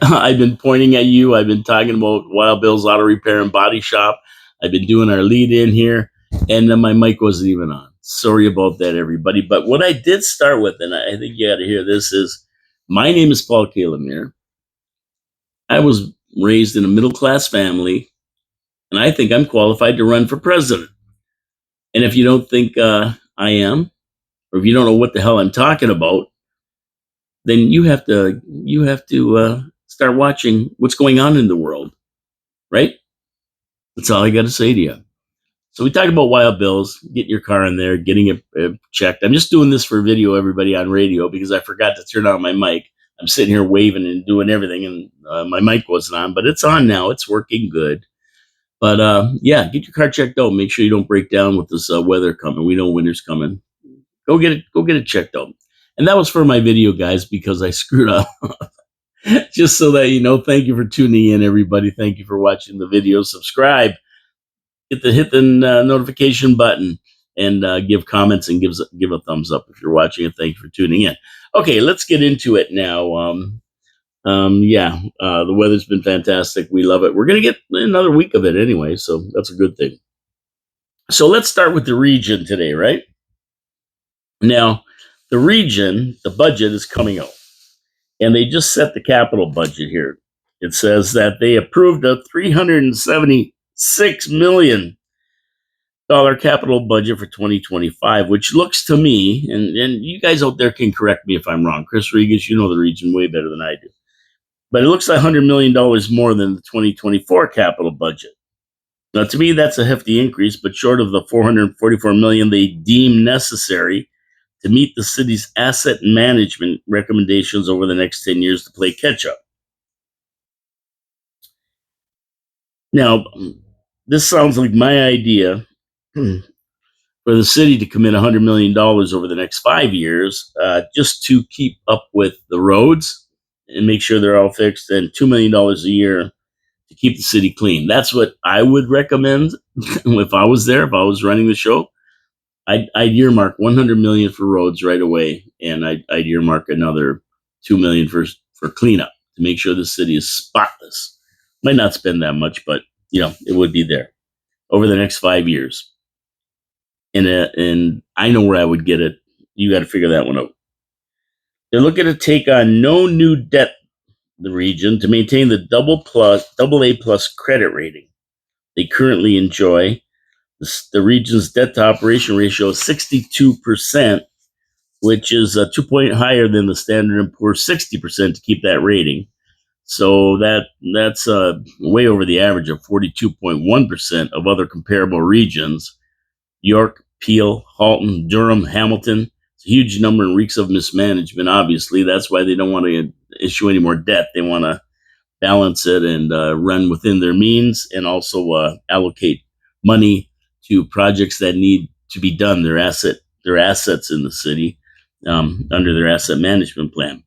I've been pointing at you. I've been talking about Wild Bill's Auto Repair and Body Shop. I've been doing our lead in here, and then my mic wasn't even on. Sorry about that, everybody. But what I did start with, and I think you got to hear this, is my name is Paul K. Lemire. I was raised in a middle class family, and I think I'm qualified to run for president. And if you don't think I am, or if you don't know what the hell I'm talking about, then you have to start watching what's going on in the world, right? That's all I got to say to you. So we talk about Wild Bills, getting your car in there, getting it checked. I'm just doing this for video, everybody on radio, because I forgot to turn on my mic. I'm sitting here waving and doing everything, and my mic wasn't on, but it's on now. It's working good. But yeah, get your car checked out. Make sure you don't break down with this weather coming. We know winter's coming. Go get it checked out. And that was for my video, guys, because I screwed up. Just so that you know, thank you for tuning in, everybody. Thank you for watching the video. Subscribe. Hit the notification button, and give comments and give a thumbs up if you're watching it. Thank you for tuning in. Okay, let's get into it now. The weather's been fantastic. We love it. We're gonna get another week of it anyway, so that's a good thing. So let's start with the region today, right? Now, the region, the budget is coming out, and they just set the capital budget here. It says that they approved a $376 million capital budget for 2025, which looks to me, and you guys out there can correct me if I'm wrong. Chris Regis, you know the region way better than I do. But it looks like $100 million more than the 2024 capital budget. Now, to me, that's a hefty increase, but short of the $444 million they deem necessary to meet the city's asset management recommendations over the next 10 years to play catch-up. Now, this sounds like my idea for the city to commit $100 million over the next 5 years just to keep up with the roads and make sure they're all fixed, and $2 million a year to keep the city clean. That's what I would recommend if I was there, if I was running the show. I'd earmark $100 million for roads right away, and I'd earmark another $2 million for cleanup to make sure the city is spotless. Might not spend that much, but it would be there over the next 5 years. And I know where I would get it. You got to figure that one out. They're looking to take on no new debt, the region, to maintain the AA plus credit rating they currently enjoy. The region's debt to operation ratio is 62%, which is 2 points higher than the Standard & Poor's 60% to keep that rating. So that's way over the average of 42.1% of other comparable regions. York, Peel, Halton, Durham, Hamilton. It's a huge number and reeks of mismanagement, obviously. That's why they don't want to issue any more debt. They want to balance it and run within their means, and also allocate money to projects that need to be done, their assets in the city, under their asset management plan.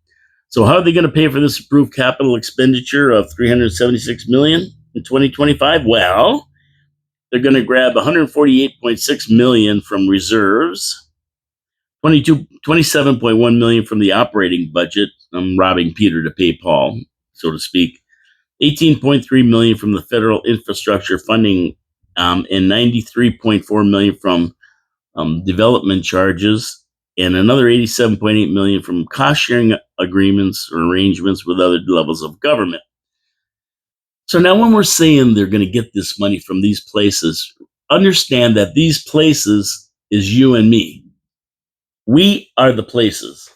So how are they going to pay for this approved capital expenditure of $376 million in 2025? Well, they're going to grab $148.6 million from reserves, $27.1 million from the operating budget. I'm robbing Peter to pay Paul, so to speak. $18.3 million from the federal infrastructure funding, and $93.4 million from development charges, and another $87.8 million from cost-sharing agreements or arrangements with other levels of government. So now when we're saying they're going to get this money from these places, understand that these places is you and me. We are the places,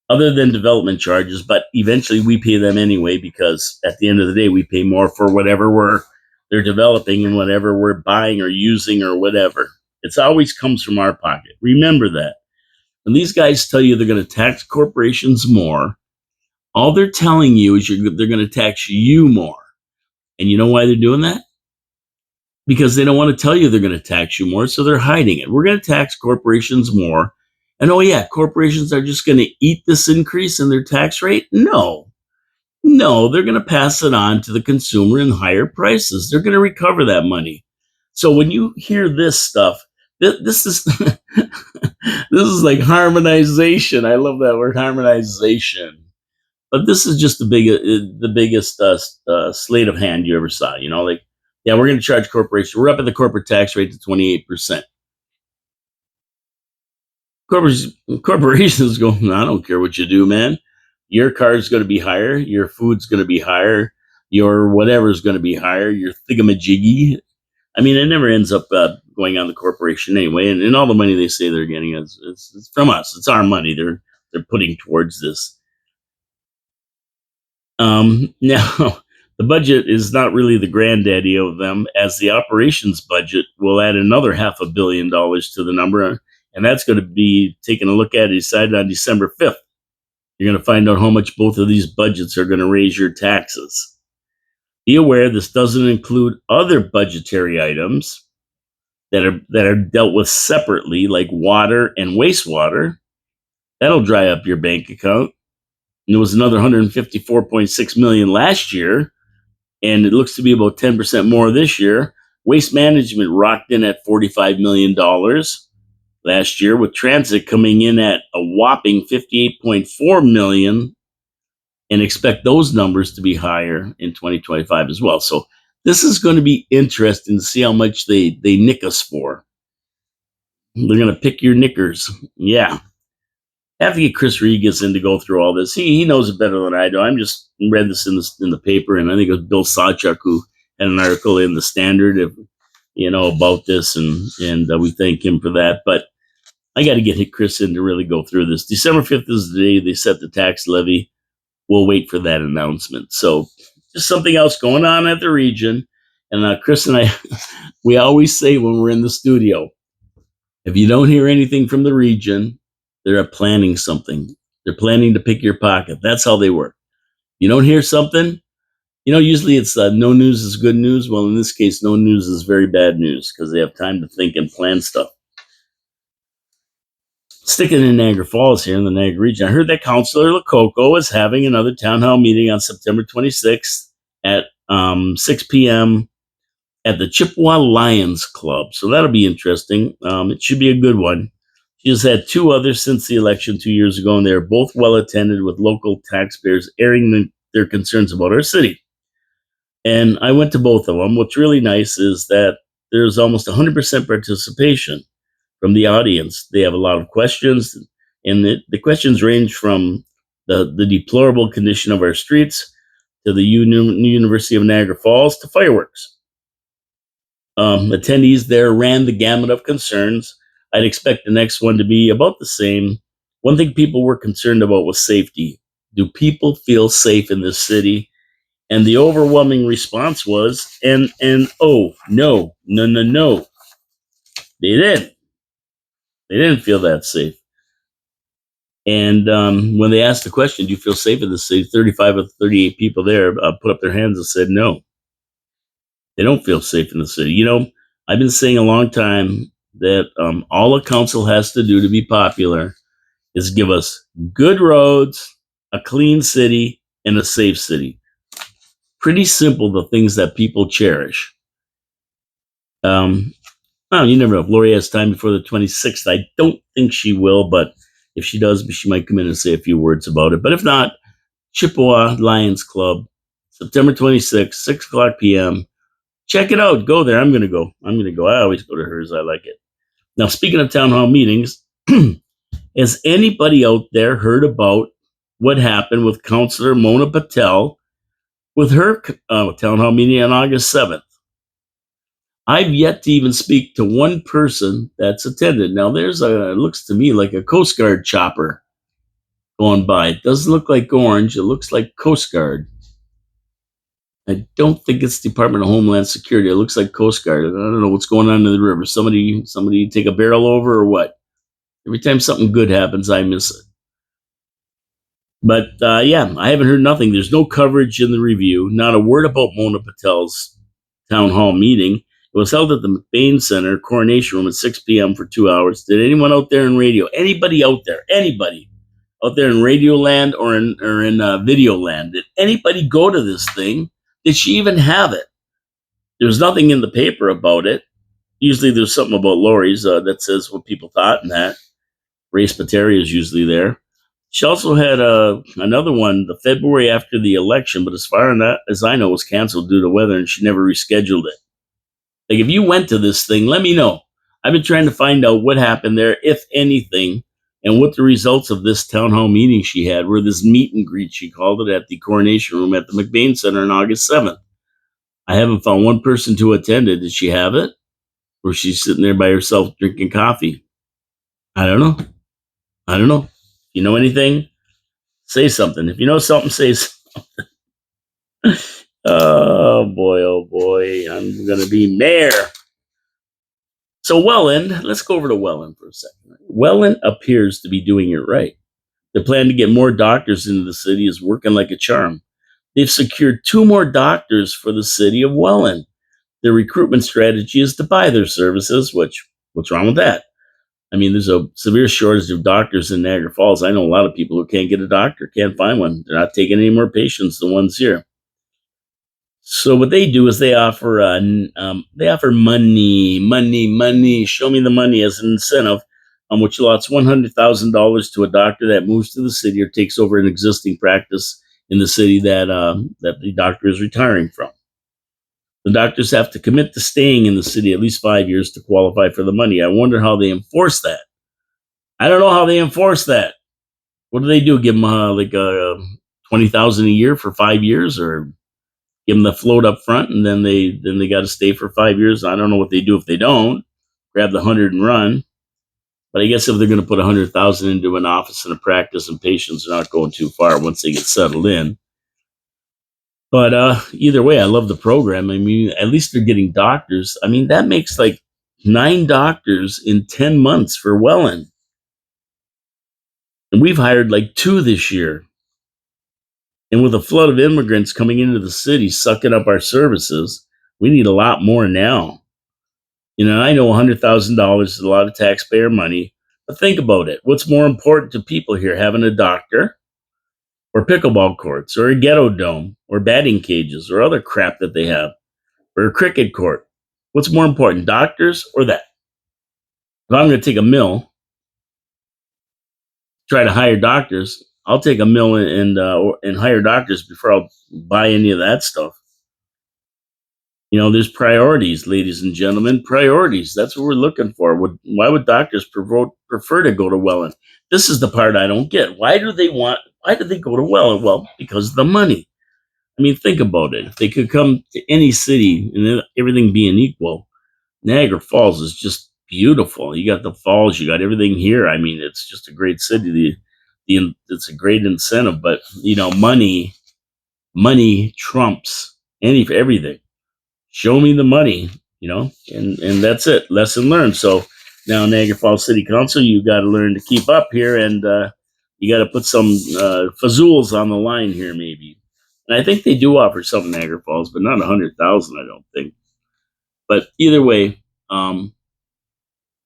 other than development charges, but eventually we pay them anyway, because at the end of the day, we pay more for whatever they're developing and whatever we're buying or using or whatever. It's always comes from our pocket. Remember that. When these guys tell you they're going to tax corporations more, all they're telling you is they're going to tax you more. And you know why they're doing that? Because they don't want to tell you they're going to tax you more, so they're hiding it. We're going to tax corporations more. And oh yeah, corporations are just going to eat this increase in their tax rate? No, they're going to pass it on to the consumer in higher prices. They're going to recover that money. So when you hear this stuff, this is this is like harmonization. I love that word, harmonization. But this is just the biggest sleight of hand you ever saw. Like, yeah, we're going to charge corporations. We're up at the corporate tax rate to 28%. Corporations go, "No, I don't care what you do, man. Your car's going to be higher. Your food's going to be higher. Your whatever's going to be higher. Your thingamajiggy." I mean, it never ends up going on the corporation anyway. And all the money they say they're getting is from us. It's our money they're putting towards this. Now, the budget is not really the granddaddy of them, as the operations budget will add another $500 million to the number, and that's going to be taken a look at, decided on December 5th. You're going to find out how much both of these budgets are going to raise your taxes. Be aware this doesn't include other budgetary items that are dealt with separately, like water and wastewater. That'll dry up your bank account. And there was another 154.6 million last year, and it looks to be about 10% more this year. Waste management rocked in at $45 million last year, with transit coming in at a whopping 58.4 million, and expect those numbers to be higher in 2025 as well. So this is going to be interesting to see how much they nick us for. They're going to pick your knickers. Yeah. I have to get Chris Regas in to go through all this. He knows it better than I do. I'm just read this in the paper, and I think it was Bill Sawchuk who had an article in the Standard, about this, and we thank him for that. But I got to get Chris in to really go through this. December 5th is the day they set the tax levy. We'll wait for that announcement. So just something else going on at the region. And Chris and I, we always say when we're in the studio, if you don't hear anything from the region, they're planning something. They're planning to pick your pocket. That's how they work. You don't hear something, usually it's no news is good news. Well, in this case, no news is very bad news because they have time to think and plan stuff. Sticking in Niagara Falls here in the Niagara region, I heard that Councillor Lococo is having another town hall meeting on September 26th at 6 p.m. at the Chippewa Lions Club. So that'll be interesting. It should be a good one. She has had two others since the election 2 years ago, and they're both well attended, with local taxpayers airing their concerns about our city. And I went to both of them. What's really nice is that there's almost 100% participation from the audience. They have a lot of questions, and the questions range from the deplorable condition of our streets to the University of Niagara Falls to fireworks. Attendees there ran the gamut of concerns. I'd expect the next one to be about the same. One thing people were concerned about was safety. Do people feel safe in this city? And the overwhelming response was, and oh, no. They didn't. They didn't feel that safe. And when they asked the question, do you feel safe in the city? 35 of 38 people there put up their hands and said no. They don't feel safe in the city. I've been saying a long time that all a council has to do to be popular is give us good roads, a clean city, and a safe city. Pretty simple, the things that people cherish. Well, you never know. If Lori has time before the 26th, I don't think she will, but if she does, she might come in and say a few words about it. But if not, Chippewa Lions Club, September 26th, 6 o'clock p.m. Check it out. Go there. I'm going to go. I always go to hers. I like it. Now, speaking of town hall meetings, has anybody out there heard about what happened with Councillor Mona Patel with her town hall meeting on August 7th? I've yet to even speak to one person that's attended. Now, it looks to me like a Coast Guard chopper going by. It doesn't look like orange. It looks like Coast Guard. I don't think it's Department of Homeland Security. It looks like Coast Guard. I don't know what's going on in the river. Somebody take a barrel over or what? Every time something good happens, I miss it. But yeah, I haven't heard nothing. There's no coverage in the review. Not a word about Mona Patel's town hall meeting. It was held at the McBain Center Coronation Room at 6 p.m. for 2 hours. Did anyone out there in radio? Anybody out there in Radio Land or in Video Land? Did anybody go to this thing? Did she even have it? There's nothing in the paper about it. Usually there's something about Lori's that says what people thought and that. Ray Spateri is usually there. She also had another one the February after the election, but as far as I know, it was canceled due to weather, and she never rescheduled it. Like, if you went to this thing, let me know. I've been trying to find out what happened there, if anything, and what the results of this town hall meeting she had were. This meet and greet, she called it, at the Coronation Room at the McBain Center on August 7th. I haven't found one person to attend it. Did she have it? Or she's sitting there by herself drinking coffee? I don't know. I don't know. You know anything? Say something. If you know something, say something. Oh boy, I'm gonna be mayor. So Welland, let's go over to Welland for a second. Welland appears to be doing it right. The plan to get more doctors into the city is working like a charm. They've secured 2 more doctors for the city of Welland. Their recruitment strategy is to buy their services, which, what's wrong with that? I mean, there's a severe shortage of doctors in Niagara Falls. I know a lot of people who can't get a doctor, can't find one. They're not taking any more patients than ones here. So what they do is they offer money. Show me the money as an incentive, on which allots $100,000 to a doctor that moves to the city or takes over an existing practice in the city that the doctor is retiring from. The doctors have to commit to staying in the city at least 5 years to qualify for the money. I wonder how they enforce that. I don't know how they enforce that. What do they do? Give them 20,000 a year for 5 years, or give them the float up front, and then they got to stay for 5 years. I don't know what they do if they don't. Grab the 100 and run. But I guess if they're going to put 100,000 into an office and a practice, and patients are not going too far once they get settled in. But either way, I love the program. I mean, at least they're getting doctors. I mean, that makes like 9 doctors in 10 months for Welland. And we've hired like 2 this year. And with a flood of immigrants coming into the city, sucking up our services, we need a lot more now. You know, I know $100,000 is a lot of taxpayer money, but think about it. What's more important to people here, having a doctor, or pickleball courts, or a ghetto dome, or batting cages, or other crap that they have, or a cricket court? What's more important, doctors or that? If I'm going to take a mill, try to hire doctors, I'll take a mill and hire doctors before I'll buy any of that stuff. You know, there's priorities, ladies and gentlemen, priorities. That's what we're looking for. Why would doctors prefer to go to Welland? This is the part I don't get. Why do they go to Welland? Well, because of the money. I mean, think about it. If they could come to any city and everything being equal, Niagara Falls is just beautiful. You got the falls, you got everything here. I mean, it's just a great city. It's a great incentive, but you know, money trumps everything. Show me the money, and that's it. Lesson learned. So now, Niagara Falls City Council, you got to learn to keep up here, and you got to put some fazools on the line here, maybe. And I think they do offer something, Niagara Falls, but not 100,000. I don't think. But either way, well,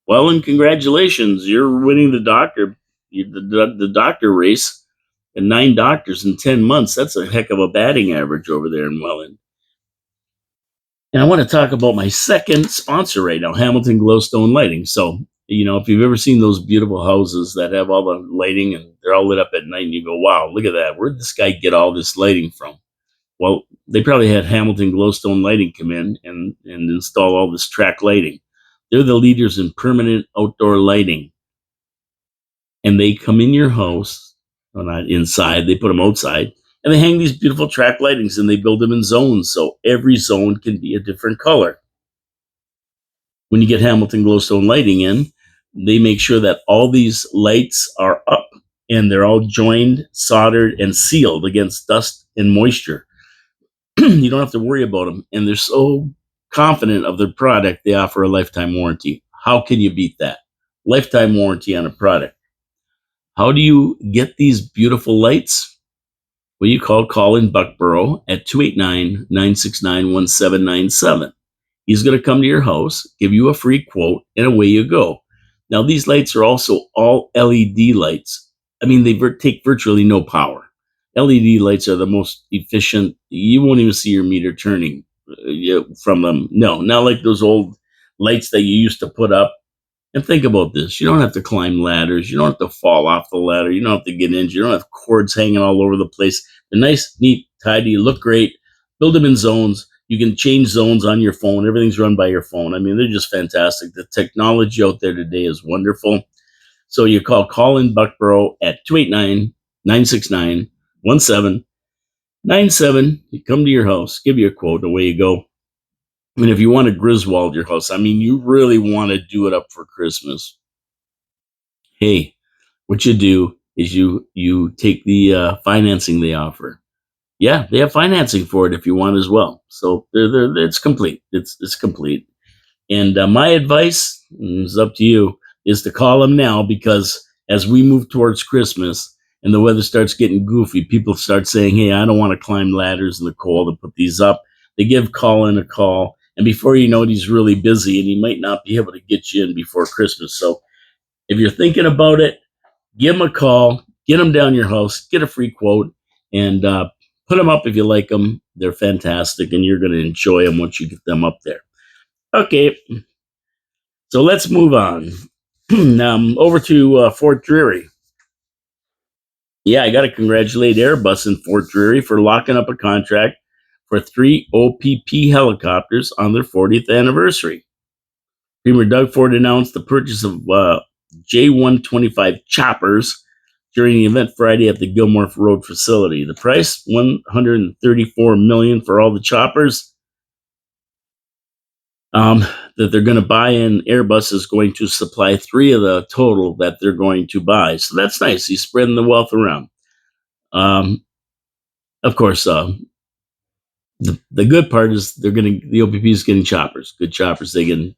and congratulations, you're winning the doctor race, and 9 doctors in 10 months. That's a heck of a batting average over there in Welland. And I want to talk about my second sponsor right now, Hamilton Glowstone Lighting. So, if you've ever seen those beautiful houses that have all the lighting and they're all lit up at night, and you go, wow, look at that. Where did this guy get all this lighting from? Well, they probably had Hamilton Glowstone Lighting come in and install all this track lighting. They're the leaders in permanent outdoor lighting. And they come in your house, well, not inside, they put them outside, and they hang these beautiful track lightings, and they build them in zones, so every zone can be a different color. When you get Hamilton Glowstone Lighting in, they make sure that all these lights are up, and they're all joined, soldered, and sealed against dust and moisture. You don't have to worry about them, and they're so confident of their product, they offer a lifetime warranty. How can you beat that? Lifetime warranty on a product. How do you get these beautiful lights? Well, you call Colin Buckborough at 289-969-1797. He's going to come to your house, give you a free quote, and away you go. Now, these lights are also all LED lights. I mean, they take virtually no power. LED lights are the most efficient. You won't even see your meter turning from them. No, not like those old lights that you used to put up And think about this. You don't have to climb ladders. You don't have to fall off the ladder. You don't have to get injured. You don't have cords hanging all over the place. They're nice, neat, tidy, look great. Build them in zones. You can change zones on your phone. Everything's run by your phone. I mean, they're just fantastic. The technology out there today is wonderful. So you call Colin Buckborough at 289-969-1797. You come to your house, give you a quote, away you go. And if you want to Griswold your house, I mean, you really want to do it up for Christmas. Hey, what you do is you take the financing they offer. Yeah, they have financing for it if you want as well. So it's complete. It's complete. And my advice is up to you is to call them now, because as we move towards Christmas and the weather starts getting goofy, people start saying, "Hey, I don't want to climb ladders in the cold and put these up." They give Colin a call, and before you know it, he's really busy and he might not be able to get you in before Christmas. So if you're thinking about it, give them a call, get them down your house, get a free quote, and put them up if you like them. They're fantastic, and you're going to enjoy them once you get them up there. Okay, so let's move on. Over to Fort Drury. Yeah, I got to congratulate Airbus in Fort Drury for locking up a contract for 3 OPP helicopters on their 40th anniversary. Premier Doug Ford announced the purchase of J125 choppers during the event Friday at the Gilmore Road facility. The price, $134 million for all the choppers that they're going to buy, and Airbus is going to supply 3 of the total that they're going to buy. So that's nice. He's spreading the wealth around. Of course, the good part is the OPP is getting choppers, good choppers they can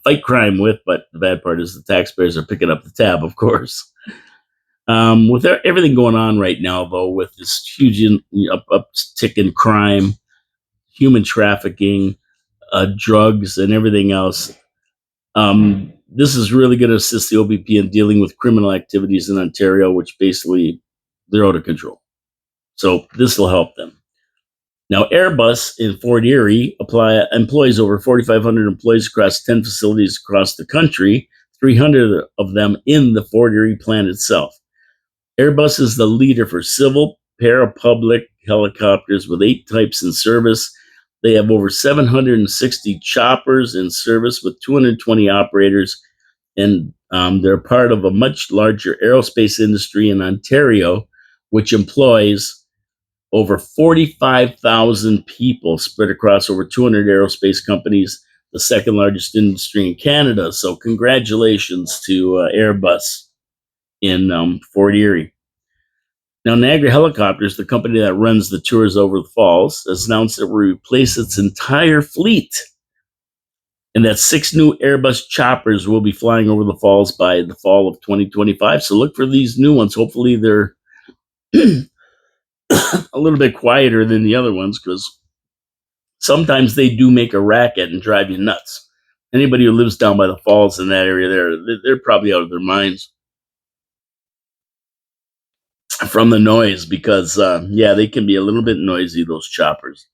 fight crime with. But the bad part is the taxpayers are picking up the tab, of course. With everything going on right now, though, with this huge uptick in crime, human trafficking, drugs, and everything else, this is really going to assist the OPP in dealing with criminal activities in Ontario, which basically they're out of control. So this will help them. Now, Airbus in Fort Erie employs over 4,500 employees across 10 facilities across the country, 300 of them in the Fort Erie plant itself. Airbus is the leader for civil parapublic helicopters with 8 types in service. They have over 760 choppers in service with 220 operators, and they're part of a much larger aerospace industry in Ontario, which employs over 45,000 people spread across over 200 aerospace companies, the second largest industry in Canada. So congratulations to Airbus in Fort Erie. Now, Niagara Helicopters, the company that runs the tours over the falls, has announced it will replace its entire fleet, and that 6 new Airbus choppers will be flying over the falls by the fall of 2025. So look for these new ones. Hopefully they're a little bit quieter than the other ones, because sometimes they do make a racket and drive you nuts. Anybody who lives down by the falls in that area they're probably out of their minds from the noise, because they can be a little bit noisy, those choppers.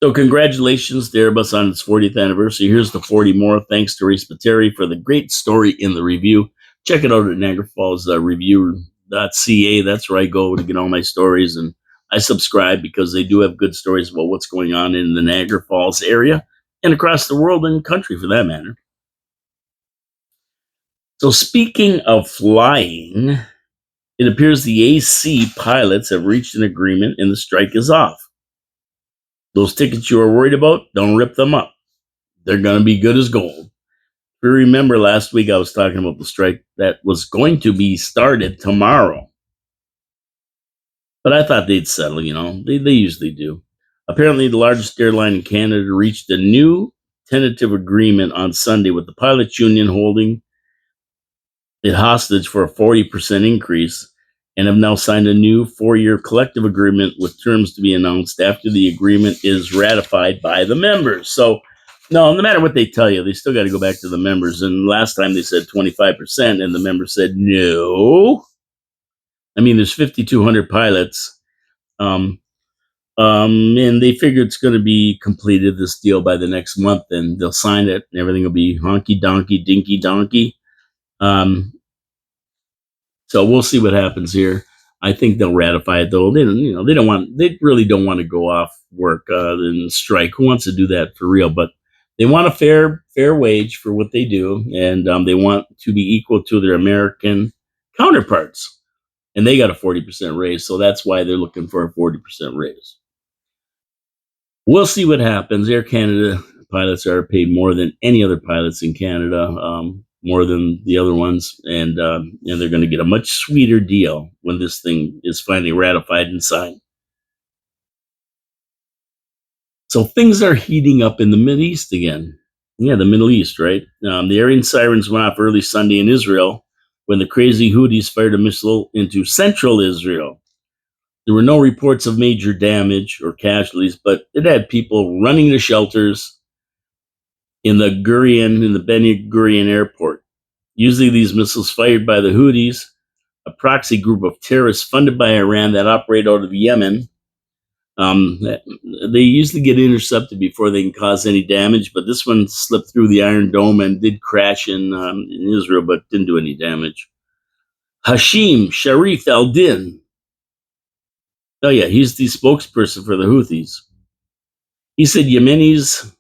So congratulations to Airbus on its 40th anniversary. Here's the 40 more. Thanks to Reese Pateri for the great story in the review. Check it out at Niagara Falls Review.ca. That's where I go to get all my stories, and I subscribe because they do have good stories about what's going on in the Niagara Falls area and across the world and country, for that matter. So speaking of flying, it appears the AC pilots have reached an agreement and the strike is off. Those tickets you are worried about, don't rip them up. They're going to be good as gold. If you remember last week, I was talking about the strike that was going to be started tomorrow. But I thought they'd settle, They usually do. Apparently, the largest airline in Canada reached a new tentative agreement on Sunday with the pilots union, holding it hostage for a 40% increase, and have now signed a new 4-year collective agreement with terms to be announced after the agreement is ratified by the members. So, no matter what they tell you, they still got to go back to the members. And last time they said 25%, and the members said no. I mean, there's 5,200 pilots. And they figure it's going to be completed, this deal, by the next month, and they'll sign it, and everything will be honky donkey, dinky donkey. Um, so we'll see what happens here. I think they'll ratify it, though. They don't, they don't want, they really don't want to go off work and strike. Who wants to do that for real? But they want a fair wage for what they do, and they want to be equal to their American counterparts. And they got a 40% raise, so that's why they're looking for a 40% raise. We'll see what happens. Air Canada pilots are paid more than any other pilots in Canada, more than the other ones, and they're going to get a much sweeter deal when this thing is finally ratified and signed. So things are heating up in the Middle East again. Yeah, the Middle East, right? The Aryan sirens went off early Sunday in Israel when the crazy Houthis fired a missile into central Israel. There were no reports of major damage or casualties, but it had people running to shelters in the Ben Gurion airport. Usually these missiles fired by the Houthis, a proxy group of terrorists funded by Iran that operate out of Yemen. They usually get intercepted before they can cause any damage, but this one slipped through the Iron Dome and did crash in Israel, but didn't do any damage. Hashim Sharif al-Din. Oh yeah, he's the spokesperson for the Houthis. He said Yemenis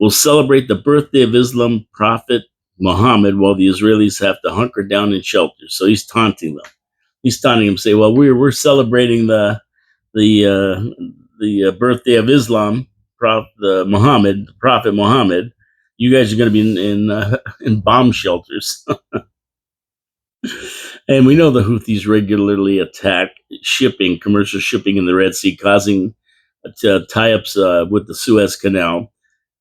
will celebrate the birthday of Islam prophet Muhammad while the Israelis have to hunker down in shelters. So he's taunting them. He's taunting them, say, "Well, we're celebrating the birthday of Islam, the prophet Muhammad. You guys are going to be in bomb shelters." And we know the Houthis regularly attack commercial shipping in the Red Sea, causing tie-ups with the Suez Canal.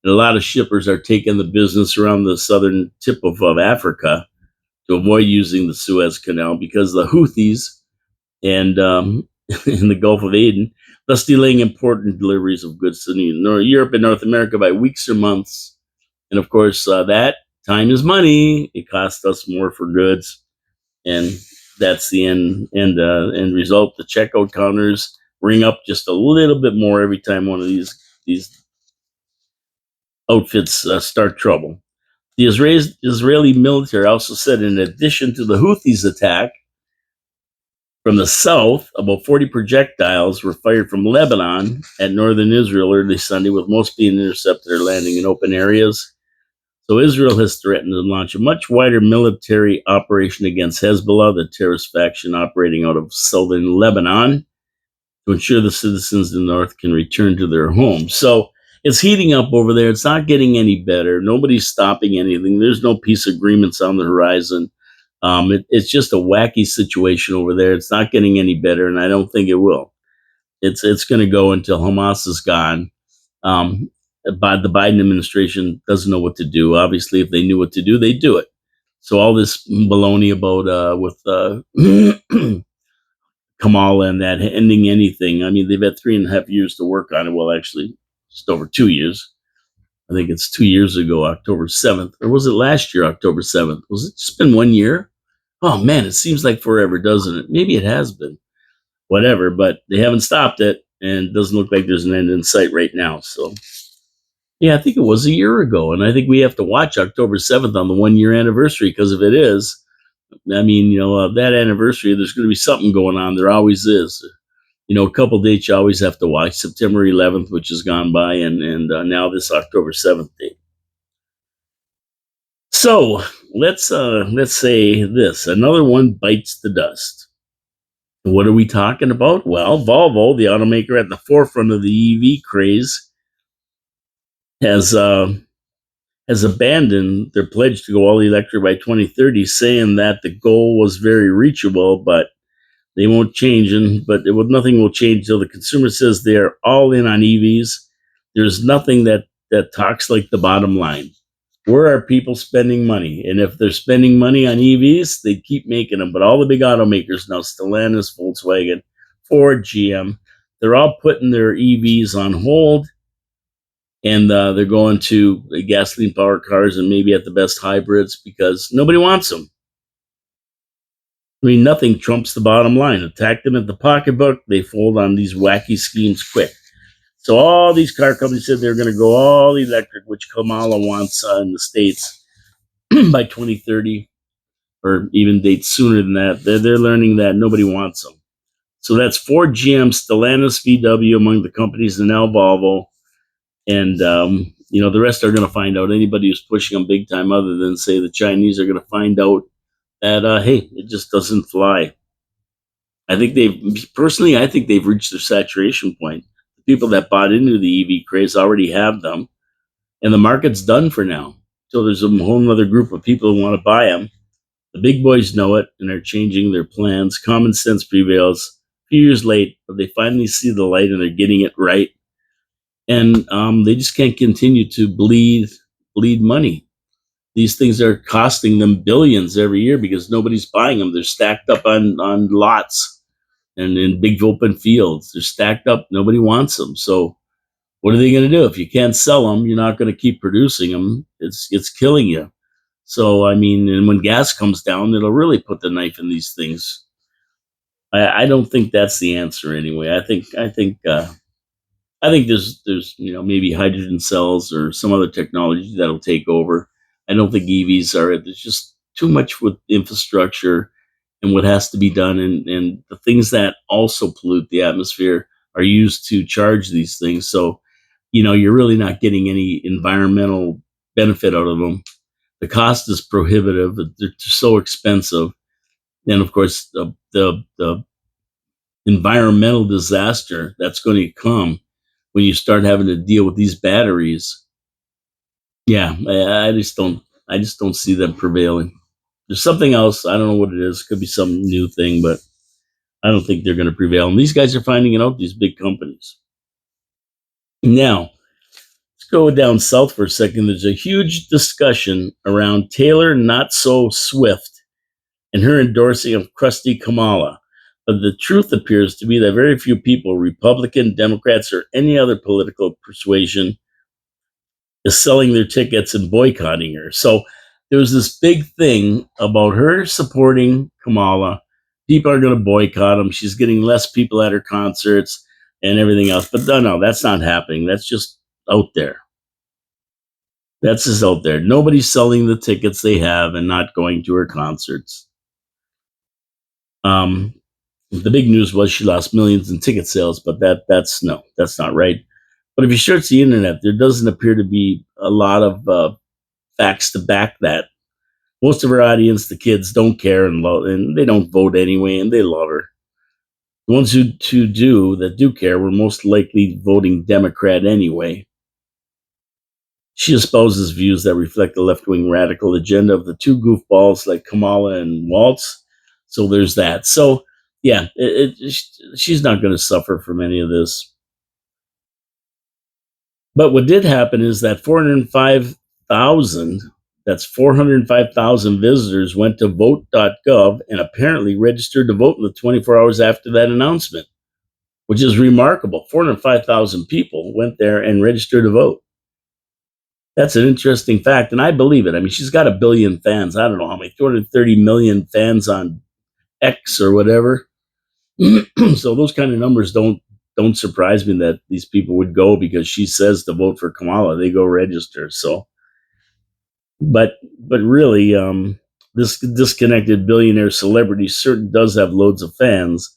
And a lot of shippers are taking the business around the southern tip of Africa to avoid using the Suez Canal because the Houthis and in the Gulf of Aden, thus delaying important deliveries of goods to Europe and North America by weeks or months. And of course, that time is money. It costs us more for goods, and that's the end result. The checkout counters ring up just a little bit more every time one of these outfits start trouble. The Israeli military also said, in addition to the Houthis' attack from the south, about 40 projectiles were fired from Lebanon at northern Israel early Sunday, with most being intercepted or landing in open areas. So Israel has threatened to launch a much wider military operation against Hezbollah, the terrorist faction operating out of southern Lebanon, to ensure the citizens in the north can return to their homes. So it's heating up over there. It's not getting any better. Nobody's stopping anything. There's no peace agreements on the horizon. It's just a wacky situation over there. It's not getting any better, and I don't think it will. It's going to go until Hamas is gone. But the Biden administration doesn't know what to do. Obviously, if they knew what to do, they'd do it. So all this baloney about with Kamala and that ending anything. I mean, they've had 3.5 years to work on it. Well, actually, just over 2 years. I think it's 2 years ago, October 7th. Or was it last year, October 7th? Was it just been 1 year? Oh, man, it seems like forever, doesn't it? Maybe it has been. Whatever, but they haven't stopped it, and it doesn't look like there's an end in sight right now. So, yeah, I think it was a year ago, and I think we have to watch October 7th on the 1 year anniversary, because if it is, I mean, that anniversary, there's going to be something going on. There always is. A couple dates you always have to watch: September 11th, which has gone by, and now this October 7th date. So let's say this: another one bites the dust. What are we talking about? Well, Volvo, the automaker at the forefront of the EV craze, has abandoned their pledge to go all electric by 2030, saying that the goal was very reachable, but they won't change. Nothing will change until the consumer says they're all in on EVs. There's nothing that talks like the bottom line. Where are people spending money? And if they're spending money on EVs, they keep making them. But all the big automakers now, Stellantis, Volkswagen, Ford, GM, they're all putting their EVs on hold. And they're going to gasoline-powered cars and maybe at the best hybrids because nobody wants them. I mean, nothing trumps the bottom line. Attack them at the pocketbook, they fold on these wacky schemes quick. So all these car companies said they're going to go all electric, which Kamala wants in the States by 2030, or even dates sooner than that. They're learning that nobody wants them. So that's Ford, GM, Stellantis, VW among the companies, and now Volvo. And, the rest are going to find out. Anybody who's pushing them big time, other than, say, the Chinese, are going to find out that, hey, it just doesn't fly. I think they've reached their saturation point. The people that bought into the EV craze already have them, and the market's done for now. So there's a whole other group of people who want to buy them. The big boys know it and are changing their plans. Common sense prevails. A few years late, but they finally see the light and they're getting it right. And they just can't continue to bleed money. These things are costing them billions every year because nobody's buying them. They're stacked up on lots and in big open fields. They're stacked up. Nobody wants them. So what are they going to do? If you can't sell them, you're not going to keep producing them. It's killing you. So, I mean, and when gas comes down, it'll really put the knife in these things. I don't think that's the answer anyway. I think there's maybe hydrogen cells or some other technology that'll take over. I don't think EVs are. There's just too much with infrastructure and what has to be done, and the things that also pollute the atmosphere are used to charge these things. So, you're really not getting any environmental benefit out of them. The cost is prohibitive. They're so expensive. And of course, the environmental disaster that's going to come when you start having to deal with these batteries. Yeah, I just don't see them prevailing. There's something else. I don't know what it is. Could be some new thing, but I don't think they're going to prevail. And these guys are finding it out, these big companies. Now, let's go down south for a second. There's a huge discussion around Taylor Not So Swift and her endorsing of crusty Kamala. But the truth appears to be that very few people, Republican, Democrats, or any other political persuasion, is selling their tickets and boycotting her. So there was this big thing about her supporting Kamala. People are going to boycott them. She's getting less people at her concerts and everything else. But no, that's not happening. That's just out there. That's just out there. Nobody's selling the tickets they have and not going to her concerts. The big news was she lost millions in ticket sales, but that's not right. But if you search the internet, there doesn't appear to be a lot of facts to back that. Most of her audience, the kids, don't care and they don't vote anyway, and they love her. The ones who do care were most likely voting Democrat anyway. She espouses views that reflect the left-wing radical agenda of the two goofballs like Kamala and Waltz. So there's that. So yeah, she's not going to suffer from any of this. But what did happen is that 405,000 visitors went to vote.gov and apparently registered to vote in the 24 hours after that announcement, which is remarkable. 405,000 people went there and registered to vote. That's an interesting fact, and I believe it. I mean, she's got 1 billion fans. I don't know how many, 230 million fans on X or whatever. So those kind of numbers don't surprise me that these people would go because she says to vote for Kamala. They go register. So, but really, this disconnected billionaire celebrity certainly does have loads of fans,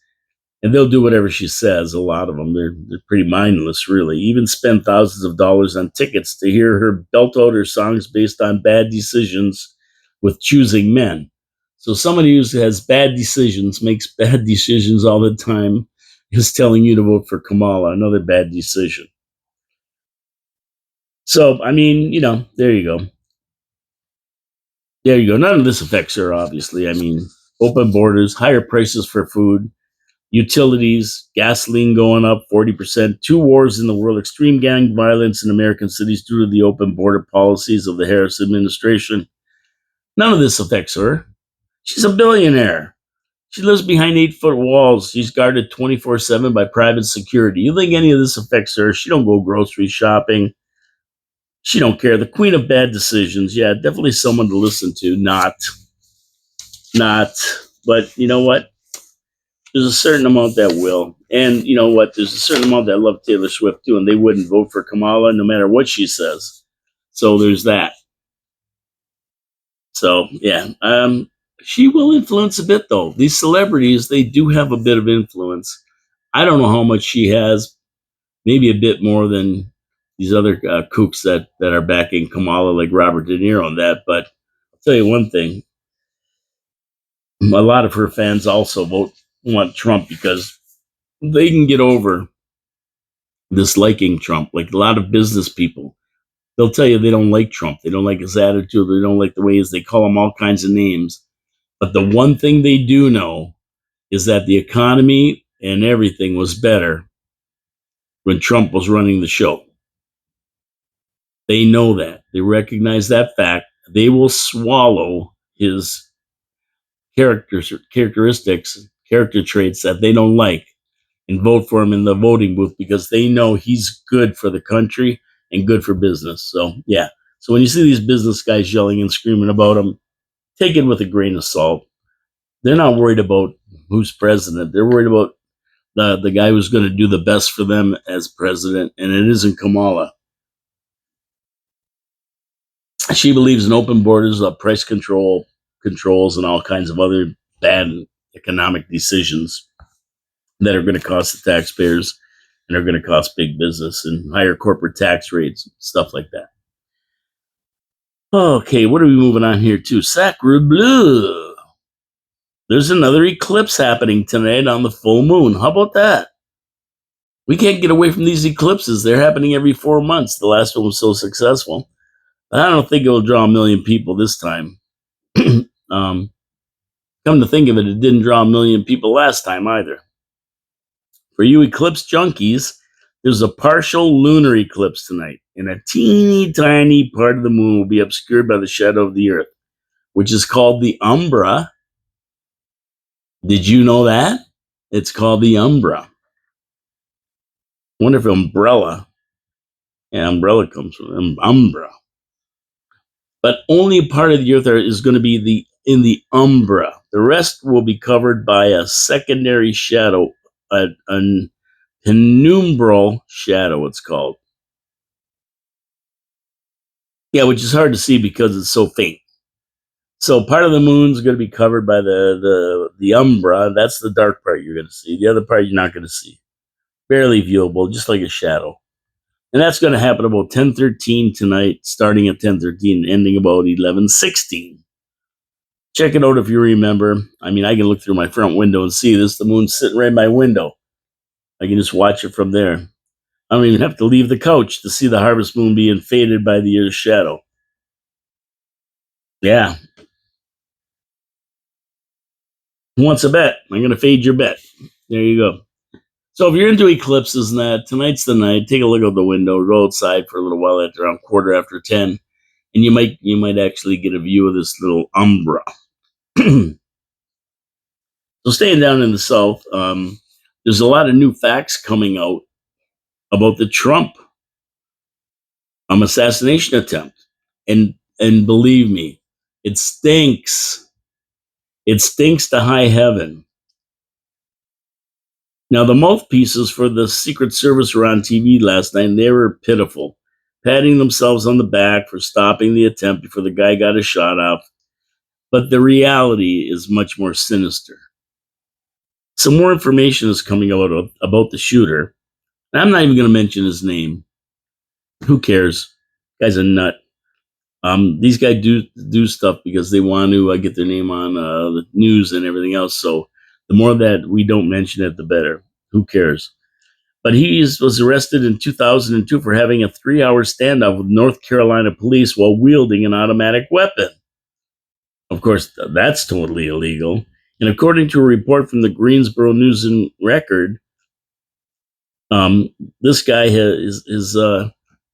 and they'll do whatever she says. A lot of them, they're pretty mindless, really. Even spend thousands of dollars on tickets to hear her belt out her songs based on bad decisions with choosing men. So somebody who has bad decisions, makes bad decisions all the time, is telling you to vote for Kamala, another bad decision. So, I mean, there you go. There you go. None of this affects her, obviously. I mean, open borders, higher prices for food, utilities, gasoline going up 40%, 2 wars in the world, extreme gang violence in American cities due to the open border policies of the Harris administration. None of this affects her. She's a billionaire. She lives behind 8-foot walls. She's guarded 24/7 by private security. You think any of this affects her? She don't go grocery shopping. She don't care. The queen of bad decisions. Yeah, definitely someone to listen to. Not But you know what? There's a certain amount that will. And you know what? There's a certain amount that love Taylor Swift too, and they wouldn't vote for Kamala no matter what she says. So there's that. So yeah, she will influence a bit though. These celebrities, they do have a bit of influence. I don't know how much she has. Maybe a bit more than these other kooks that are backing Kamala, like Robert De Niro, and that. But I'll tell you one thing: a lot of her fans also want Trump because they can get over disliking Trump. Like a lot of business people, they'll tell you they don't like Trump. They don't like his attitude. They don't like the ways they call him all kinds of names. But the one thing they do know is that the economy and everything was better when Trump was running the show. They know that. They recognize that fact. They will swallow his characteristics, character traits that they don't like and vote for him in the voting booth because they know he's good for the country and good for business. So, yeah. So when you see these business guys yelling and screaming about him, take it with a grain of salt. They're not worried about who's president. They're worried about the guy who's going to do the best for them as president, and it isn't Kamala. She believes in open borders, price controls, and all kinds of other bad economic decisions that are going to cost the taxpayers and are going to cost big business and higher corporate tax rates, stuff like that. Okay, what are we moving on here to? Sacre bleu. There's another eclipse happening tonight on the full moon. How about that? We can't get away from these eclipses. They're happening every 4 months. The last one was so successful. But I don't think it will draw 1,000,000 people this time. um, Come to think of it, it didn't draw 1,000,000 people last time either. For you eclipse junkies, there's a partial lunar eclipse tonight, and a teeny tiny part of the moon will be obscured by the shadow of the Earth, which is called the umbra. Did you know that? It's called the umbra. I wonder if umbrella, yeah, umbrella comes from umbra. But only a part of the Earth is going to be in the umbra. The rest will be covered by a secondary shadow, a penumbral shadow, it's called. Yeah, which is hard to see because it's so faint. So part of the moon's going to be covered by the umbra. That's the dark part you're going to see. The other part you're not going to see. Barely viewable, just like a shadow. And that's going to happen about 10:13 tonight, starting at 10:13, ending about 11:16. Check it out if you remember. I mean, I can look through my front window and see this. The moon's sitting right in my window. I can just watch it from there. I don't even have to leave the couch to see the harvest moon being faded by the Earth's shadow. Yeah. Who wants a bet? I'm going to fade your bet. There you go. So if you're into eclipses and that, tonight's the night. Take a look out the window. Go outside for a little while at around 10:15, and you might actually get a view of this little umbra. So staying down in the south, there's a lot of new facts coming out about the Trump assassination attempt, and believe me, it stinks. It stinks to high heaven. Now, the mouthpieces for the Secret Service were on TV last night, and they were pitiful, patting themselves on the back for stopping the attempt before the guy got his shot off. But the reality is much more sinister. Some more information is coming out about the shooter. And I'm not even going to mention his name. Who cares? Guy's a nut. These guys do stuff because they want to get their name on the news and everything else. So the more that we don't mention it, the better. Who cares? But he was arrested in 2002 for having a 3-hour standoff with North Carolina police while wielding an automatic weapon. Of course, that's totally illegal. And according to a report from the Greensboro News and Record, this guy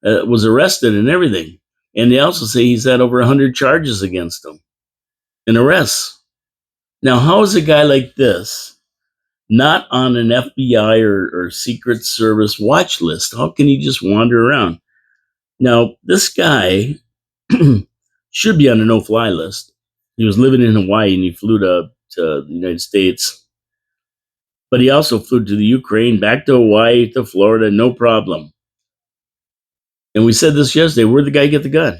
was arrested and everything. And they also say he's had over 100 charges against him and arrests. Now, how is a guy like this not on an FBI or Secret Service watch list? How can he just wander around? Now, this guy should be on a no-fly list. He was living in Hawaii and he flew to to the United States. But he also flew to the Ukraine, back to Hawaii, to Florida, no problem. And we said this yesterday, where'd the guy get the gun?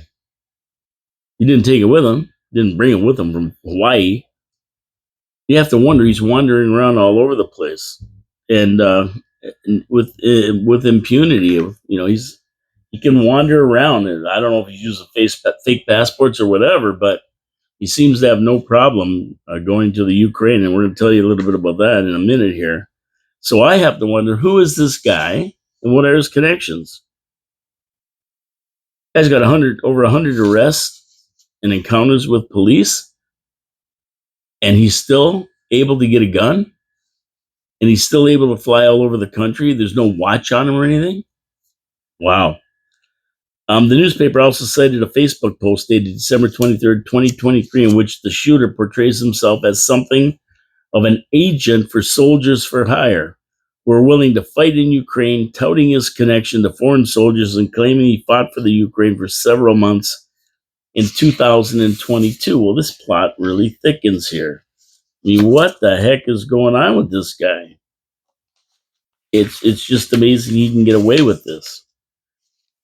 He didn't take it with him, didn't bring it with him from Hawaii. You have to wonder, he's wandering around all over the place. And with impunity, he can wander around. And I don't know if he's using fake passports or whatever, but he seems to have no problem going to the Ukraine. And we're going to tell you a little bit about that in a minute here. So I have to wonder, who is this guy and what are his connections? Guy's got over 100 arrests and encounters with police, and he's still able to get a gun, and he's still able to fly all over the country. There's no watch on him or anything. Wow. The newspaper also cited a Facebook post dated December 23rd, 2023, in which the shooter portrays himself as something of an agent for soldiers for hire who are willing to fight in Ukraine, touting his connection to foreign soldiers and claiming he fought for the Ukraine for several months in 2022. Well, this plot really thickens here. I mean, what the heck is going on with this guy? It's just amazing he can get away with this.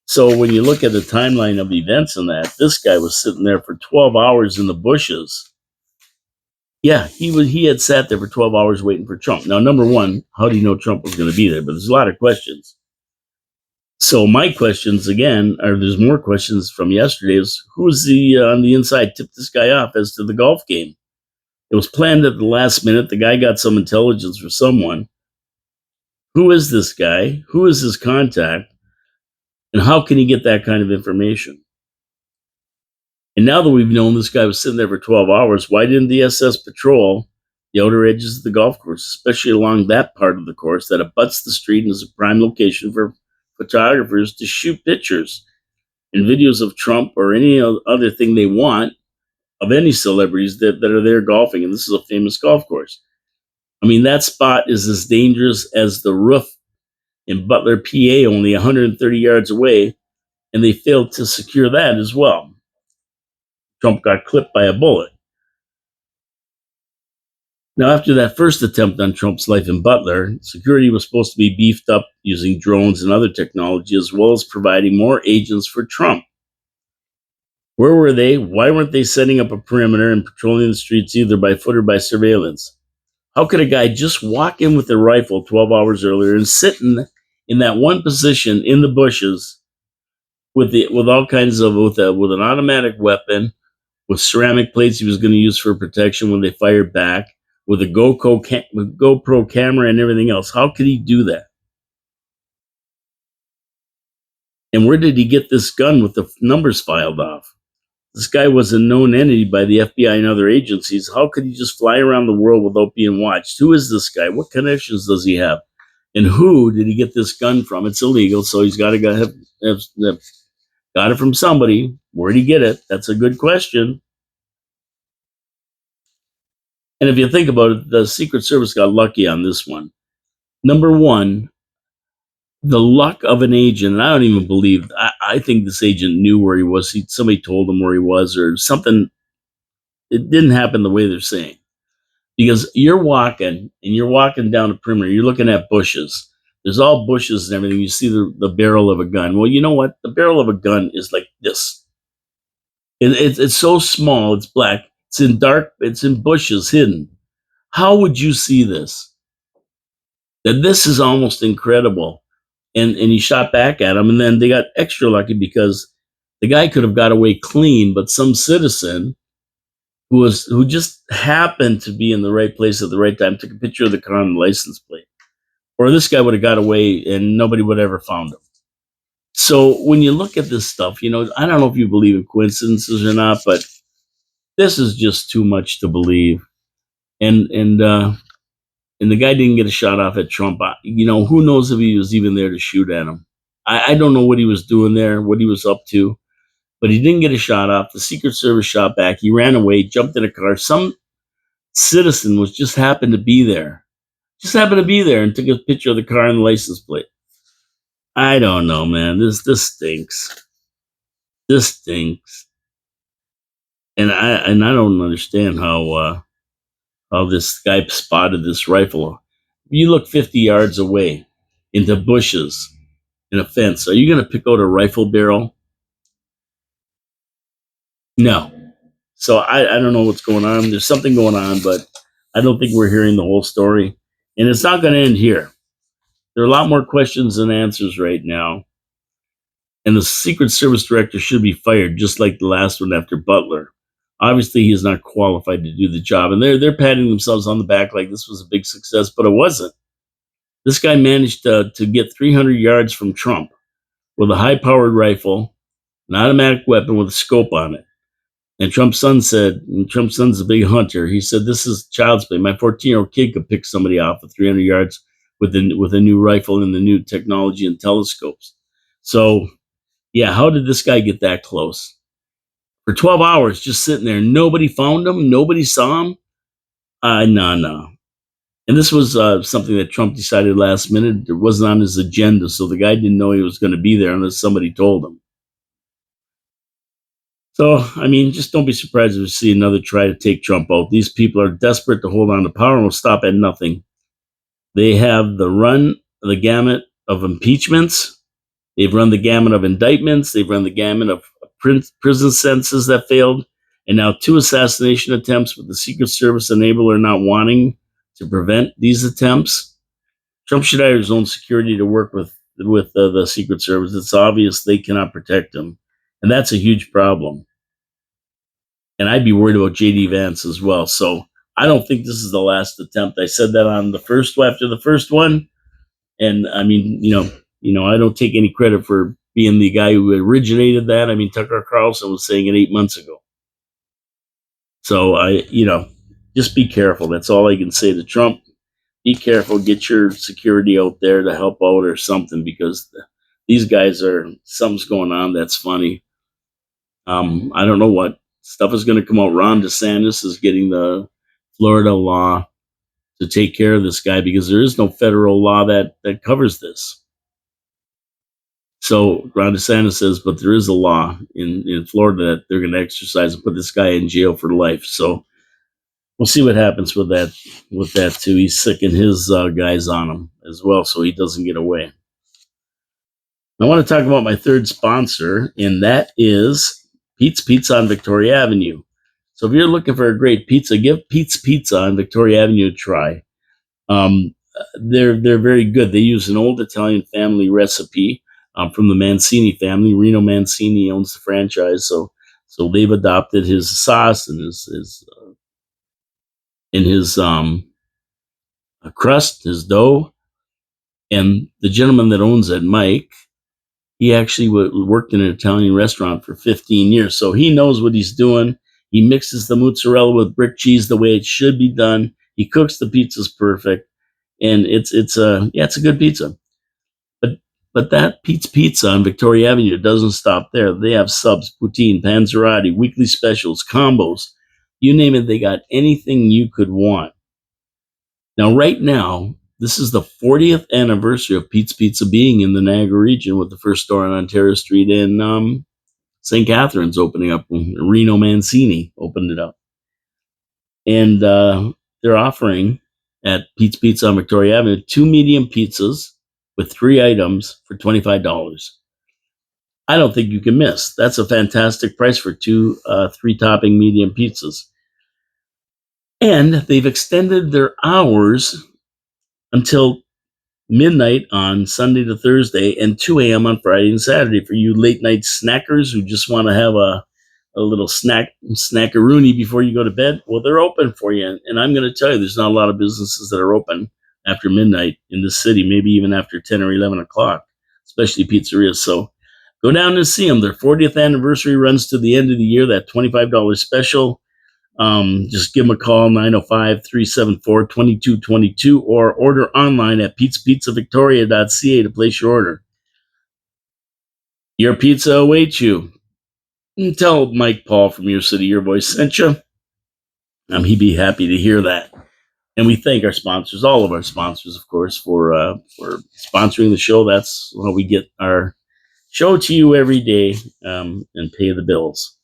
So when you look at the timeline of events and that, this guy was sitting there for 12 hours in the bushes. Yeah, he had sat there for 12 hours waiting for Trump. Now, number one, how do you know Trump was going to be there? But there's a lot of questions. So my questions again there's more questions from yesterday. Is who's on the inside tipped this guy off as to the golf game? It was planned at the last minute. The guy got some intelligence from someone. Who is this guy? Who is his contact? And how can he get that kind of information? And now that we've known this guy was sitting there for 12 hours, why didn't the SS patrol the outer edges of the golf course, especially along that part of the course that abuts the street and is a prime location for photographers to shoot pictures and videos of Trump or any other thing they want of any celebrities that are there golfing? And this is a famous golf course. I mean, that spot is as dangerous as the roof in Butler, PA, only 130 yards away, and they failed to secure that as well. Trump got clipped by a bullet. Now, after that first attempt on Trump's life in Butler, security was supposed to be beefed up using drones and other technology, as well as providing more agents for Trump. Where were they? Why weren't they setting up a perimeter and patrolling the streets either by foot or by surveillance? How could a guy just walk in with a rifle 12 hours earlier and sit in that one position in the bushes with all kinds of with an automatic weapon, with ceramic plates he was going to use for protection when they fired back, with a GoPro camera and everything else? How could he do that? And where did he get this gun with the numbers filed off? This guy was a known entity by the FBI and other agencies. How could he just fly around the world without being watched? Who is this guy? What connections does he have? And who did he get this gun from? It's illegal, so he's got to have got it from somebody. Where did he get it? That's a good question. And if you think about it, the Secret Service got lucky on this one. Number one, the luck of an agent, and I don't even believe, I think this agent knew where he was. Somebody told him where he was or something. It didn't happen the way they're saying. Because you're walking down a perimeter, you're looking at bushes. There's all bushes and everything. You see the barrel of a gun. Well, you know what? The barrel of a gun is like this. It's so small, it's black. It's in bushes hidden. How would you see this? That this is almost incredible. And he shot back at him, and then they got extra lucky because the guy could have got away clean, but some citizen who just happened to be in the right place at the right time took a picture of the car and the license plate. Or this guy would have got away and nobody would have ever found him. So when you look at this stuff, I don't know if you believe in coincidences or not, but this is just too much to believe. And the guy didn't get a shot off at Trump. Who knows if he was even there to shoot at him? I don't know what he was doing there, what he was up to, but he didn't get a shot off. The Secret Service shot back. He ran away, jumped in a car. Some citizen just happened to be there, and took a picture of the car and the license plate. I don't know, man. This stinks. This stinks. And I don't understand how this guy spotted this rifle. You look 50 yards away into bushes in a fence. Are you going to pick out a rifle barrel? No. So I don't know what's going on. There's something going on, but I don't think we're hearing the whole story. And it's not going to end here. There are a lot more questions than answers right now. And the Secret Service director should be fired, just like the last one after Butler. Obviously, he is not qualified to do the job. And they're patting themselves on the back like this was a big success, but it wasn't. This guy managed to get 300 yards from Trump with a high-powered rifle, an automatic weapon with a scope on it. And Trump's son's a big hunter. He said, "This is child's play. My 14-year-old kid could pick somebody off at 300 yards with a new rifle and the new technology and telescopes." So, yeah, how did this guy get that close? For 12 hours, just sitting there. Nobody found him. Nobody saw him. No. And this was something that Trump decided last minute. It wasn't on his agenda, so the guy didn't know he was going to be there unless somebody told him. So, I mean, just don't be surprised if you see another try to take Trump out. These people are desperate to hold on to power and will stop at nothing. They have run the gamut of impeachments. They've run the gamut of indictments. They've run the gamut of prison sentences that failed. And now 2 assassination attempts with the Secret Service enabler not wanting to prevent these attempts. Trump should hire his own security to work with the Secret Service. It's obvious they cannot protect him. And that's a huge problem. And I'd be worried about JD Vance as well. So I don't think this is the last attempt. I said that on after the first one. And I mean, I don't take any credit for being the guy who originated that. I mean, Tucker Carlson was saying it 8 months ago. So just be careful. That's all I can say to Trump. Be careful. Get your security out there to help out or something, because these guys something's going on that's funny. I don't know what stuff is going to come out. Ron DeSantis is getting the Florida law to take care of this guy because there is no federal law that covers this. So Ron DeSantis says, but there is a law in Florida that they're going to exercise and put this guy in jail for life. So we'll see what happens with that too. He's sicking his guys on him as well, so he doesn't get away. I want to talk about my third sponsor, and that is Pete's Pizza on Victoria Avenue. So if you're looking for a great pizza, give Pete's Pizza on Victoria Avenue a try. They're very good. They use an old Italian family recipe from the Mancini family. Reno Mancini owns the franchise, so they've adopted his sauce and his crust, his dough. And the gentleman that owns it, Mike, he actually worked in an Italian restaurant for 15 years, so he knows what he's doing. He mixes the mozzarella with brick cheese the way it should be done. He cooks the pizzas perfect, and it's a good pizza. But that Pete's Pizza on Victoria Avenue doesn't stop there. They have subs, poutine, panzerotti, weekly specials, combos, you name it. They got anything you could want. Now, right now, this is the 40th anniversary of Pete's Pizza being in the Niagara region, with the first store on Ontario Street in St. Catharines opening up. Reno Mancini opened it up. And they're offering at Pete's Pizza on Victoria Avenue 2 medium pizzas with 3 items for $25. I don't think you can miss. That's a fantastic price for 2 3-topping medium pizzas. And they've extended their hours until midnight on Sunday to Thursday and 2 a.m. on Friday and Saturday for you late night snackers who just want to have a little snackaroony before you go to bed. Well, they're open for you. And I'm going to tell you, there's not a lot of businesses that are open after midnight in the city, maybe even after 10 or 11 o'clock, especially pizzerias. So go down and see them. Their 40th anniversary runs to the end of the year, that $25 special. Just give them a call, 905-374-2222, or order online at petespizzavictoria.ca to place your order. Your pizza awaits you. And tell Mike Paul from Your City Your Voice sent you. He'd be happy to hear that. And we thank our sponsors, all of our sponsors, of course, for sponsoring the show. That's how we get our show to you every day and pay the bills.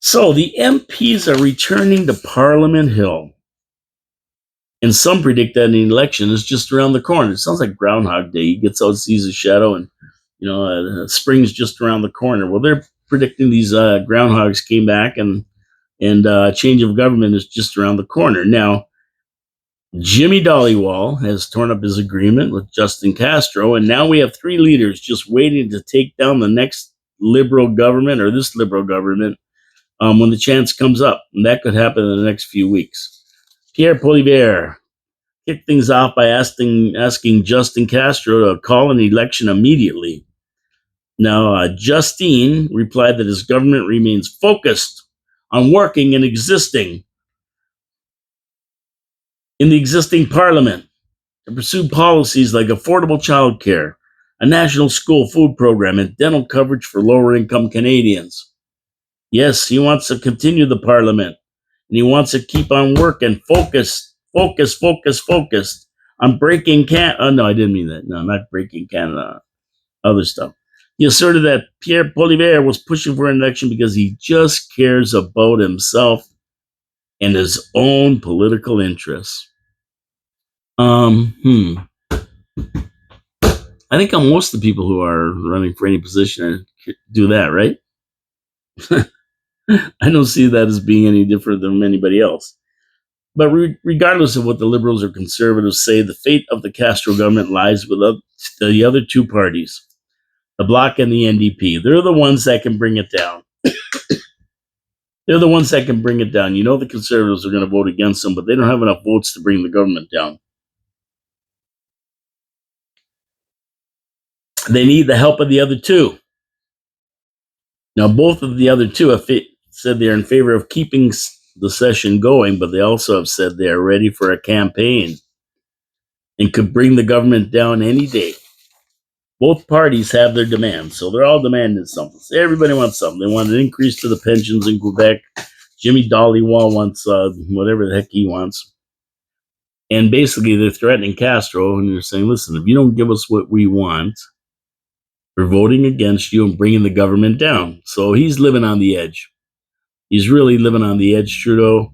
So the MPs are returning to Parliament Hill. And some predict that an election is just around the corner. It sounds like Groundhog Day. He gets out, sees a shadow, and spring's just around the corner. Well, they're predicting these groundhogs came back, and change of government is just around the corner. Now, Jimmy Dollywall has torn up his agreement with Justin Castro, and now we have three leaders just waiting to take down the next liberal government or this liberal government when the chance comes up, and that could happen in the next few weeks. Pierre Poilievre kicked things off by asking Justin Castro to call an election immediately. Now, Justine replied that his government remains focused on working and existing in the existing parliament to pursue policies like affordable childcare, a national school food program, and dental coverage for lower income Canadians. Yes, he wants to continue the parliament, and he wants to keep on working, focused on breaking Canada. Oh, no, I didn't mean that. No, not breaking Canada. Other stuff. He asserted that Pierre Poilievre was pushing for an election because he just cares about himself and his own political interests. I think most of the people who are running for any position do that, right? I don't see that as being any different than anybody else. But regardless of what the Liberals or Conservatives say, the fate of the Castro government lies with the other two parties, the Bloc and the NDP. They're the ones that can bring it down. They're the ones that can bring it down. You know the Conservatives are going to vote against them, but they don't have enough votes to bring the government down. They need the help of the other two. Now, both of the other two have said they're in favor of keeping the session going, but they also have said they are ready for a campaign and could bring the government down any day. Both parties have their demands, so they're all demanding something. So everybody wants something. They want an increase to the pensions in Quebec. Jimmy Dollywall wants whatever the heck he wants. And basically, they're threatening Castro, and they're saying, listen, if you don't give us what we want, we're voting against you and bringing the government down. So he's living on the edge. He's really living on the edge, Trudeau.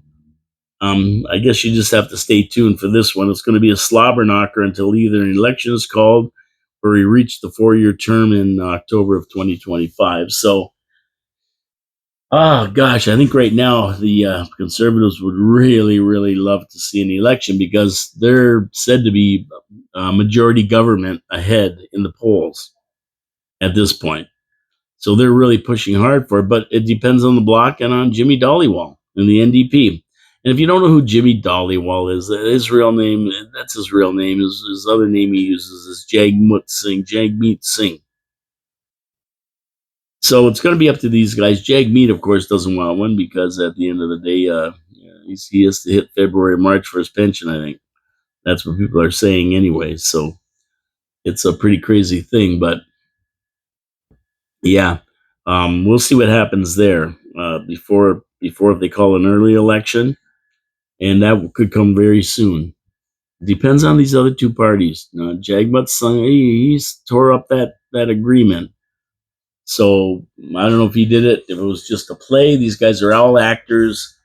I guess you just have to stay tuned for this one. It's going to be a slobber knocker until either an election is called or he reached the 4-year term in October of 2025. So, I think right now the Conservatives would really, really love to see an election because they're said to be majority government ahead in the polls at this point. So they're really pushing hard for it, but it depends on the Bloc and on Jimmy Dollywall and the NDP. And if you don't know who Jimmy Dollywall is, his real name, that's his real name. His other name he uses is Jagmeet Singh. So it's going to be up to these guys. Jagmeet, of course, doesn't want one because at the end of the day, he has to hit February, March for his pension, I think. That's what people are saying anyway. So it's a pretty crazy thing, but yeah, we'll see what happens there before they call an early election, and that could come very soon. Depends on these other two parties. Jagmeet Singh, he's tore up that agreement. So I don't know if he did it, if it was just a play. These guys are all actors,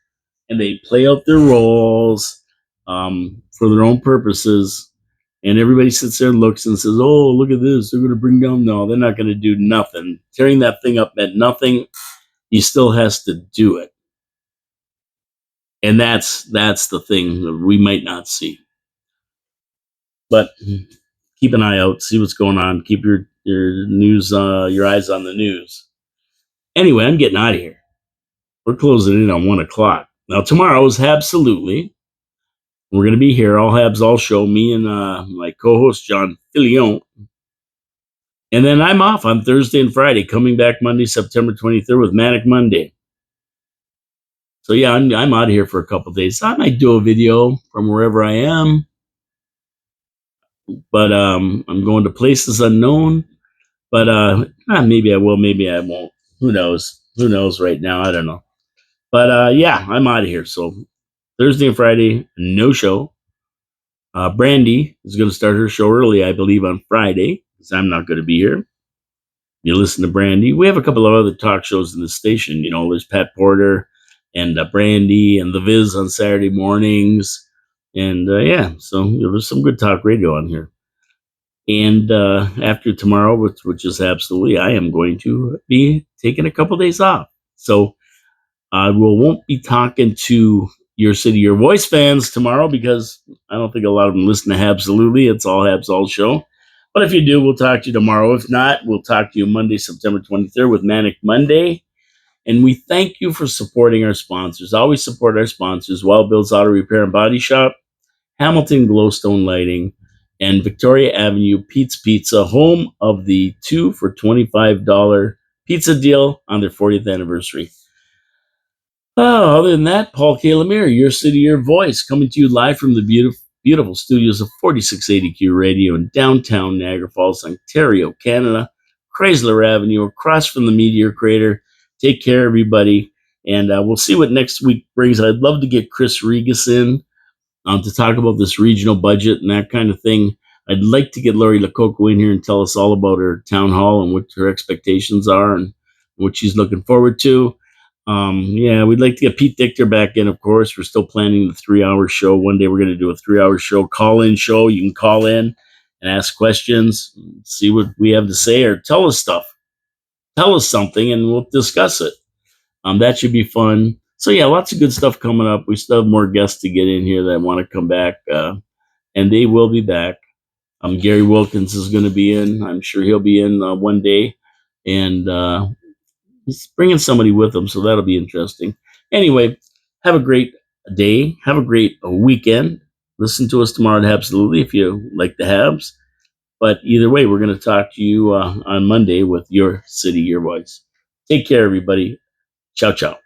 and they play out their roles for their own purposes. And everybody sits there and looks and says, "Oh, look at this! They're going to bring down." No, they're not going to do nothing. Tearing that thing up meant nothing. He still has to do it, and that's the thing that we might not see. But keep an eye out, see what's going on. Keep your news, your eyes on the news. Anyway, I'm getting out of here. We're closing in on 1:00. Now tomorrow is Habsolutely. We're going to be here, all Habs, all show. Me and my co-host John Fillion. And then I'm off on Thursday and Friday, coming back Monday, September 23rd with Manic Monday. So yeah, I'm out of here for a couple of days. I might do a video from wherever I am, but I'm going to places unknown. But maybe I will, maybe I won't. Who knows? Who knows right now? I don't know. But yeah, I'm out of here. So Thursday and Friday, no show. Brandy is going to start her show early, I believe, on Friday, because I'm not going to be here. You listen to Brandy. We have a couple of other talk shows in the station. You know, there's Pat Porter and Brandy and The Viz on Saturday mornings. And yeah, so there's some good talk radio on here. And after tomorrow, which is absolutely, I am going to be taking a couple days off. So I won't be talking to Your City, Your Voice fans tomorrow because I don't think a lot of them listen to Absolutely. It's all Habs All Show. But if you do, we'll talk to you tomorrow. If not, we'll talk to you Monday, September 23rd with Manic Monday. And we thank you for supporting our sponsors. Always support our sponsors. Wild Bill's Auto Repair and Body Shop, Hamilton Glowstone Lighting, and Victoria Avenue Pete's Pizza, home of the 2 for $25 pizza deal on their 40th anniversary. Oh, other than that, Paul K. Lemire, Your City, Your Voice, coming to you live from the beautiful studios of 4680Q Radio in downtown Niagara Falls, Ontario, Canada, Chrysler Avenue, across from the Meteor Crater. Take care, everybody, and we'll see what next week brings. I'd love to get Chris Regas in to talk about this regional budget and that kind of thing. I'd like to get Lori Lococo in here and tell us all about her town hall and what her expectations are and what she's looking forward to. Yeah, we'd like to get Pete Dichter back in, of course. We're still planning the 3-hour show. One day we're going to do a 3-hour show, call-in show. You can call in and ask questions, see what we have to say, or tell us stuff. Tell us something, and we'll discuss it. That should be fun. So, yeah, lots of good stuff coming up. We still have more guests to get in here that want to come back, and they will be back. Gary Wilkins is going to be in. I'm sure he'll be in one day. And he's bringing somebody with him, so that'll be interesting. Anyway, have a great day. Have a great weekend. Listen to us tomorrow at Absolutely if you like the Habs. But either way, we're going to talk to you on Monday with Your City, Your Voice. Take care, everybody. Ciao, ciao.